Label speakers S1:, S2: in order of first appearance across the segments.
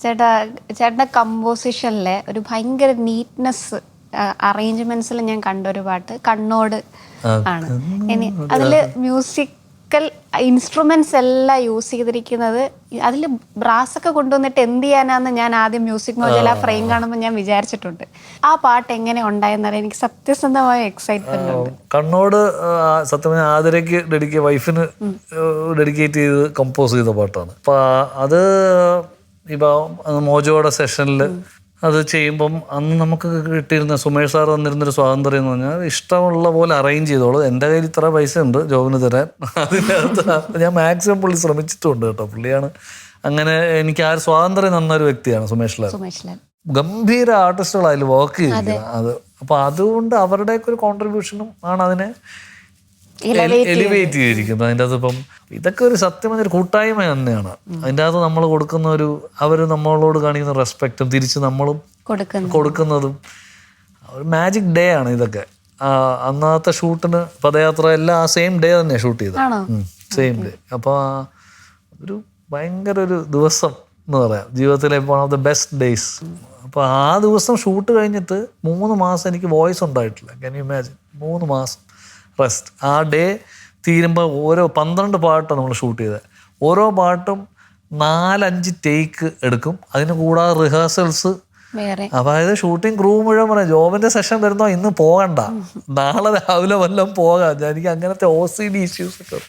S1: ചേട്ടൻ്റെ കമ്പോസിഷനിലെ ഒരു ഭയങ്കര നീറ്റ്നെസ് അറേഞ്ച്മെന്റ്സിൽ ഞാൻ കണ്ടൊരു പാട്ട് കണ്ണോട് ആണ്. ഇനി അതില് മ്യൂസിക്കൽ ഇൻസ്ട്രുമെന്റ്സ് എല്ലാം യൂസ് ചെയ്തിരിക്കുന്നത്, അതിൽ ബ്രാസൊക്കെ കൊണ്ടുവന്നിട്ട് എന്ത് ചെയ്യാനാന്ന് ഞാൻ ആദ്യം മ്യൂസിക് മോജയിൽ ആ ഫ്രെയിം കാണുമ്പോൾ ഞാൻ വിചാരിച്ചിട്ടുണ്ട്. ആ പാട്ട് എങ്ങനെ ഉണ്ടായെന്നറിയാൻ എനിക്ക് സത്യസന്ധമായ എക്സൈറ്റ്മെന്റ് ഉണ്ട്.
S2: കണ്ണോട് സത്യം ആദരയ്ക്ക് വൈഫിന് ഡെഡിക്കേറ്റ് ചെയ്ത് കമ്പോസ് ചെയ്ത പാട്ടാണ്. അപ്പൊ അത് ഇപ്പൊ മോജോയുടെ സെഷനിൽ അത് ചെയ്യുമ്പം അന്ന് നമുക്ക് കിട്ടിയിരുന്ന സുമേഷ് സാർ തന്നിരുന്നൊരു സ്വാതന്ത്ര്യം എന്ന് പറഞ്ഞാൽ ഇഷ്ടമുള്ള പോലെ അറേഞ്ച് ചെയ്തോളൂ. എൻ്റെ കയ്യിൽ ഇത്ര പൈസ ഉണ്ട് ജോബിന് തരാൻ, അതിനകത്ത് ഞാൻ മാക്സിമം പുള്ളി ശ്രമിച്ചിട്ടുണ്ട് കേട്ടോ. പുള്ളിയാണ് അങ്ങനെ എനിക്ക് ആ ഒരു സ്വാതന്ത്ര്യം തന്നൊരു വ്യക്തിയാണ് സുമേഷ് ലാൽ. ഗംഭീര ആർട്ടിസ്റ്റുകൾ അതിൽ വർക്ക് ചെയ്തിരിക്കുന്നത് അത്. അപ്പൊ അതുകൊണ്ട് അവരുടെയൊക്കെ ഒരു കോൺട്രിബ്യൂഷനും ആണ് അതിനെ എലിവേറ്റ് ചെയ്തിരിക്കുന്നത്. അതിൻ്റെ അകത്ത് ഇപ്പം ഇതൊക്കെ ഒരു സത്യം ഒരു കൂട്ടായ്മ തന്നെയാണ്. അതിൻ്റെ അകത്ത് നമ്മൾ കൊടുക്കുന്ന ഒരു അവർ നമ്മളോട് കാണിക്കുന്ന റെസ്പെക്റ്റും തിരിച്ച് നമ്മളും കൊടുക്കുന്നതും ഒരു മാജിക് ഡേ ആണ് ഇതൊക്കെ. അന്നത്തെ ഷൂട്ടിന് പദയാത്ര എല്ലാം ആ സെയിം ഡേ തന്നെ ഷൂട്ട് ചെയ്തത്, സെയിം ഡേ. അപ്പോൾ ഒരു ഭയങ്കര ഒരു ദിവസം എന്ന് പറയാം ജീവിതത്തിലെ one of the best days. അപ്പോൾ ആ ദിവസം ഷൂട്ട് കഴിഞ്ഞിട്ട് 3 മാസം എനിക്ക് വോയിസ് ഉണ്ടായിട്ടില്ല. Can you imagine? 3 മാസം റെസ്റ്റ്. ആ ഡേ തീരുമ്പോൾ ഓരോ 12 പാട്ടാണ് നമ്മൾ ഷൂട്ട് ചെയ്തത്. ഓരോ പാട്ടും 4-5 ടേക്ക് എടുക്കും. അതിന് കൂടാതെ റിഹേഴ്സൽസ്. അതായത് ഷൂട്ടിംഗ് ക്രൂ മുഴുവൻ പറയാം ജോബിന്റെ സെഷൻ വരുന്നോ ഇന്ന് പോകണ്ട, നാളെ രാവിലെ വല്ലതും പോകാം. എനിക്ക് അങ്ങനത്തെ OCD ഇഷ്യൂസ് ഒക്കെ.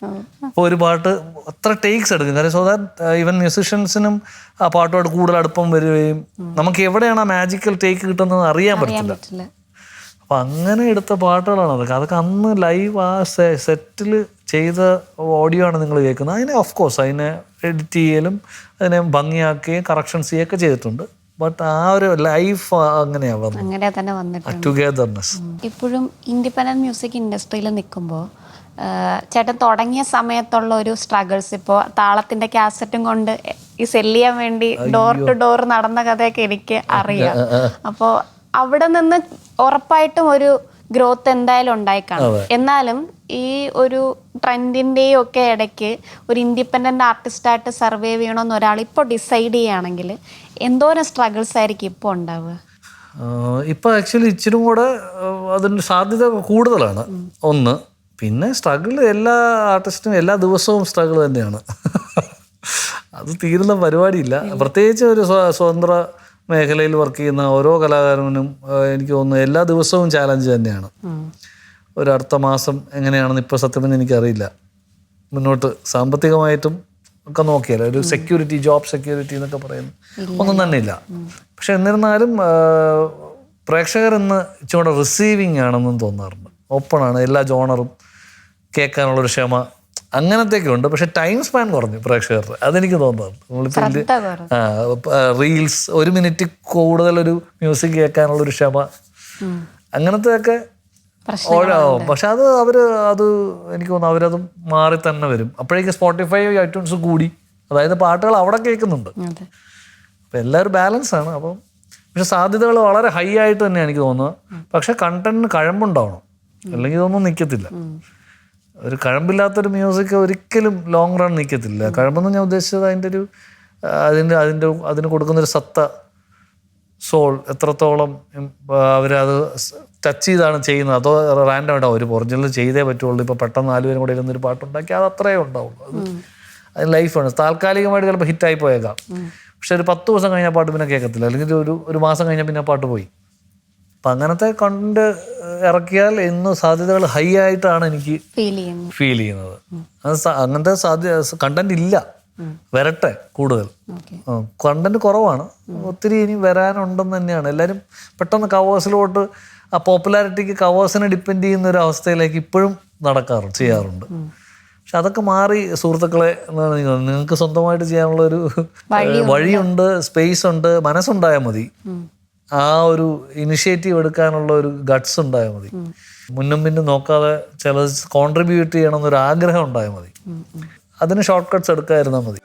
S2: അപ്പോൾ ഒരു പാട്ട് അത്ര ടേക്സ് എടുക്കും. കാര്യം സോ ദാറ്റ് ഈവൻ മ്യൂസിഷ്യൻസിനും ആ പാട്ടുമായിട്ട് കൂടുതൽ അടുപ്പം വരികയും നമുക്ക് എവിടെയാണ് ആ മാജിക്കൽ ടേക്ക് കിട്ടുന്നത് അറിയാൻ പറ്റില്ല. അപ്പം അങ്ങനെ എടുത്ത പാട്ടുകളാണ് അതൊക്കെ അന്ന് ലൈവ് ആ സെറ്റിൽ ചെയ്ത ഓഡിയോ ആണ് നിങ്ങൾ കേൾക്കുന്നത്. അതിനെ ഓഫ് കോഴ്സ് അതിനെ എഡിറ്റ് ചെയ്യലും അതിനെ ഭംഗിയാക്കുകയും കറക്ഷൻസ് ചെയ്യുകയൊക്കെ ചെയ്തിട്ടുണ്ട്. ബട്ട് ആ ഒരു ലൈഫ്
S1: അങ്ങനെ തന്നെ വന്നിട്ടുണ്ട്.
S2: ടുഗദർനെസ്.
S1: ഇപ്പോഴും ഇൻഡിപെൻഡന്റ് മ്യൂസിക് ഇൻഡസ്ട്രിയിൽ നിൽക്കുമ്പോൾ ചേട്ടൻ തുടങ്ങിയ സമയത്തുള്ള ഒരു സ്ട്രഗിൾസ്, ഇപ്പോൾ താളത്തിന്റെ കാസറ്റും കൊണ്ട് ഈ സെല്ല് ചെയ്യാൻ വേണ്ടി ഡോർ ടു ഡോർ നടന്ന കഥയൊക്കെ എനിക്ക് അറിയാം. അപ്പോൾ അവിടെ നിന്ന് ഉറപ്പായിട്ടും ഒരു ഗ്രോത്ത് എന്തായാലും ഉണ്ടായി കാണും. എന്നാലും ഈ ഒരു ട്രെൻഡിൻ്റെയും ഒക്കെ ഇടയ്ക്ക് ഒരു ഇൻഡിപെൻഡൻ്റ് ആർട്ടിസ്റ്റായിട്ട് സർവൈവ് ചെയ്യണമെന്ന് ഒരാൾ ഇപ്പോൾ ഡിസൈഡ് ചെയ്യുകയാണെങ്കിൽ എന്തോരം സ്ട്രഗിൾസ് ആയിരിക്കും ഇപ്പോൾ ഉണ്ടാവുക?
S2: ഇപ്പോൾ ആക്ച്വലി ഇച്ചിരി കൂടെ അതിൻ്റെ സാധ്യത കൂടുതലാണ് ഒന്ന്. പിന്നെ സ്ട്രഗിൾ എല്ലാ ആർട്ടിസ്റ്റിനും എല്ലാ ദിവസവും സ്ട്രഗിൾ തന്നെയാണ്. അത് തീരുന്ന പരിപാടിയില്ല. പ്രത്യേകിച്ച് ഒരു സ്വതന്ത്ര മേഖലയിൽ വർക്ക് ചെയ്യുന്ന ഓരോ കലാകാരനും എനിക്ക് തോന്നുന്നു എല്ലാ ദിവസവും ചാലഞ്ച് തന്നെയാണ്. ഒരു അടുത്ത മാസം എങ്ങനെയാണെന്ന് ഇപ്പോൾ സത്യം പറഞ്ഞാൽ എനിക്കറിയില്ല. മുന്നോട്ട് സാമ്പത്തികമായിട്ടും ഒക്കെ നോക്കിയാൽ ഒരു സെക്യൂരിറ്റി, ജോബ് സെക്യൂരിറ്റി എന്നൊക്കെ പറയുന്നു ഒന്നും തന്നെ ഇല്ല. പക്ഷെ എന്നിരുന്നാലും പ്രേക്ഷകർ ഇന്ന് ഇച്ചിരി റിസീവിങ് ആണെന്നും തോന്നാറുണ്ട്. ഓപ്പണാണ്, എല്ലാ ജോണറും കേൾക്കാനുള്ളൊരു ക്ഷമ അങ്ങനത്തെയൊക്കെ ഉണ്ട്. പക്ഷെ ടൈം സ്പാൻ കുറഞ്ഞു പ്രേക്ഷകരുടെ, അതെനിക്ക് തോന്നാറുണ്ട്. നമ്മളിപ്പോൾ റീൽസ് 1 മിനിറ്റ് കൂടുതലൊരു മ്യൂസിക് കേൾക്കാനുള്ളൊരു ക്ഷമ അങ്ങനത്തെയൊക്കെ പക്ഷെ അത് എനിക്ക് തോന്നുന്നു അവരത് മാറി തന്നെ വരും. അപ്പോഴേക്കും സ്പോട്ടിഫൈ, ഐട്യൂൺസ് കൂടി, അതായത് പാട്ടുകൾ അവിടെ കേൾക്കുന്നുണ്ട്. അപ്പം എല്ലാവരും ബാലൻസ് ആണ്. അപ്പം പക്ഷെ സാധ്യതകൾ വളരെ ഹൈ ആയിട്ട് തന്നെയാണ് എനിക്ക് തോന്നുന്നത്. പക്ഷെ കണ്ടന്റിന് കഴമ്പുണ്ടാവണം, അല്ലെങ്കിൽ ഇതൊന്നും നിൽക്കത്തില്ല. ഒരു കഴമ്പില്ലാത്തൊരു മ്യൂസിക് ഒരിക്കലും ലോങ് റൺ നിൽക്കത്തില്ല. കഴമ്പെന്ന് ഞാൻ ഉദ്ദേശിച്ചത് അതിന് കൊടുക്കുന്നൊരു സത്ത, സോൾ എത്രത്തോളം അവരത് ടച്ച് ചെയ്താണ് ചെയ്യുന്നത്. അതോ റാൻഡം ആയിട്ടാവും ഒരു ഒറിജിനൽ ചെയ്തേ പറ്റുള്ളൂ. ഇപ്പോൾ പെട്ടെന്ന് 4 പേരും കൂടെ ഇരുന്നൊരു പാട്ടുണ്ടാക്കി അത് അത്രയേ ഉണ്ടാവുള്ളൂ. അതിന് ലൈഫാണ്. താൽക്കാലികമായിട്ട് ചിലപ്പോൾ ഹിറ്റായി പോയേക്കാം. പക്ഷെ ഒരു 10 ദിവസം കഴിഞ്ഞാൽ പാട്ട് പിന്നെ കേൾക്കത്തില്ല, അല്ലെങ്കിൽ ഒരു മാസം കഴിഞ്ഞാൽ പിന്നെ പാട്ട് പോയി. അപ്പം അങ്ങനത്തെ കണ്ടന്റ് ഇറക്കിയാൽ ഇന്ന് സാധ്യതകൾ ഹൈ ആയിട്ടാണ് എനിക്ക് ഫീൽ ചെയ്യുന്നത്. അങ്ങനത്തെ കണ്ടന്റ് ഇല്ല, വരട്ടെ. കൂടുതൽ കണ്ടന്റ് കുറവാണ്, ഒത്തിരി ഇനി വരാനുണ്ടെന്ന് തന്നെയാണ്. എല്ലാവരും പെട്ടെന്ന് കവേഴ്സിലോട്ട് ആ പോപ്പുലാരിറ്റിക്ക് കവേഴ്സിനെ ഡിപ്പെൻഡ് ചെയ്യുന്ന ഒരു അവസ്ഥയിലേക്ക് ഇപ്പോഴും ചെയ്യാറുണ്ട്. പക്ഷെ അതൊക്കെ മാറി സുഹൃത്തുക്കളെ, എന്താണ് നിങ്ങൾക്ക് സ്വന്തമായിട്ട് ചെയ്യാനുള്ളൊരു വഴിയുണ്ട്, സ്പേസ് ഉണ്ട്, മനസ്സുണ്ടായാൽ മതി. ആ ഒരു ഇനിഷ്യേറ്റീവ് എടുക്കാനുള്ള ഒരു ഗട്ട്സ് ഉണ്ടായാൽ മതി. മുന്നും പിന്നും നോക്കാതെ ചിലത് കോൺട്രിബ്യൂട്ട് ചെയ്യണം എന്നൊരു ആഗ്രഹം ഉണ്ടായാൽ മതി. അതിന് ഷോർട്ട് കട്ട്സ് എടുക്കാതിരുന്നാൽ മതി.